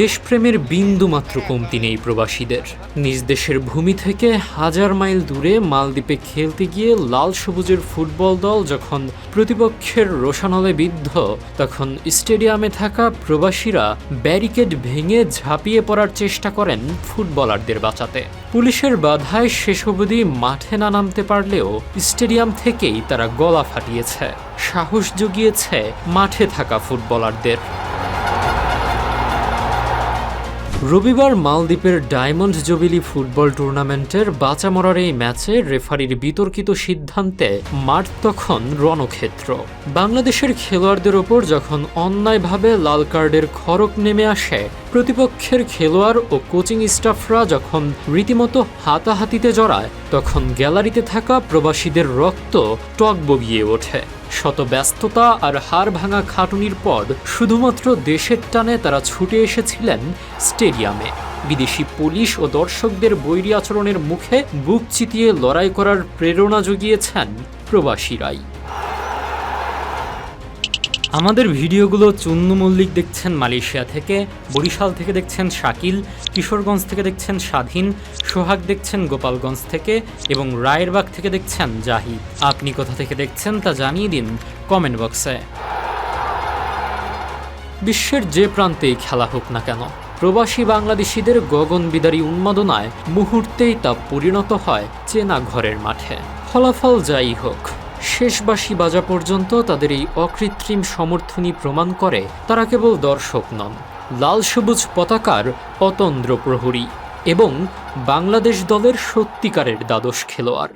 দেশপ্রেমের বিন্দুমাত্র কমতি নেই প্রবাসীদের। নিজ দেশের ভূমি থেকে হাজার মাইল দূরে মালদ্বীপে খেলতে গিয়ে লাল সবুজের ফুটবল দল যখন প্রতিপক্ষের রোষানলে বিদ্ধ, তখন স্টেডিয়ামে থাকা প্রবাসীরা ব্যারিকেড ভেঙে ঝাঁপিয়ে পড়ার চেষ্টা করেন ফুটবলারদের বাঁচাতে। পুলিশের বাধায় শেষ অবধি মাঠে না নামতে পারলেও স্টেডিয়াম থেকেই তারা গলা ফাটিয়েছে, সাহস জুগিয়েছে মাঠে থাকা ফুটবলারদের। রবিবার মালদ্বীপের ডায়মন্ড জুবিলি ফুটবল টুর্নামেন্টের বাঁচা মরার এই ম্যাচে রেফারির বিতর্কিত সিদ্ধান্তে মাঠ তখন রণক্ষেত্র। বাংলাদেশের খেলোয়াড়দের ওপর যখন অন্যায়ভাবে লাল কার্ডের খড়ক নেমে আসে, প্রতিপক্ষের খেলোয়াড় ও কোচিং স্টাফরা যখন রীতিমতো হাতাহাতিতে জড়ায়, তখন গ্যালারিতে থাকা প্রবাসীদের রক্ত টগবগিয়ে ওঠে। শত ব্যস্ততা আর হাড় ভাঙা খাটুনির পর শুধুমাত্র দেশের টানে তারা ছুটে এসেছিলেন স্টেডিয়ামে। বিদেশি পুলিশ ও দর্শকদের বৈরী আচরণের মুখে বুক চিতিয়ে লড়াই করার প্রেরণা জুগিয়েছেন প্রবাসীরাই। আমাদের ভিডিওগুলো চুন্নু মল্লিক দেখছেন মালয়েশিয়া থেকে, বরিশাল থেকে দেখছেন শাকিল, কিশোরগঞ্জ থেকে দেখছেন স্বাধীন, সোহাগ দেখছেন গোপালগঞ্জ থেকে এবং রায়েরবাগ থেকে দেখছেন জাহিদ। আপনি কোথা থেকে দেখছেন তা জানিয়ে দিন কমেন্ট বক্সে। বিশ্বের যে প্রান্তেই খেলা হোক না কেন, প্রবাসী বাংলাদেশিদের গগনবিদারী উন্মাদনায় মুহূর্তেই তা পরিণত হয় চেনা ঘরের মাঠে। ফলাফল যাই হোক, শেষ বাঁশি বাজা পর্যন্ত তাদের এই অকৃত্রিম সমর্থনই প্রমাণ করে তারা কেবল দর্শক নন, লাল সবুজ পতাকার অতন্দ্র প্রহরী এবং বাংলাদেশ দলের সত্যিকারের দ্বাদশ খেলোয়াড়।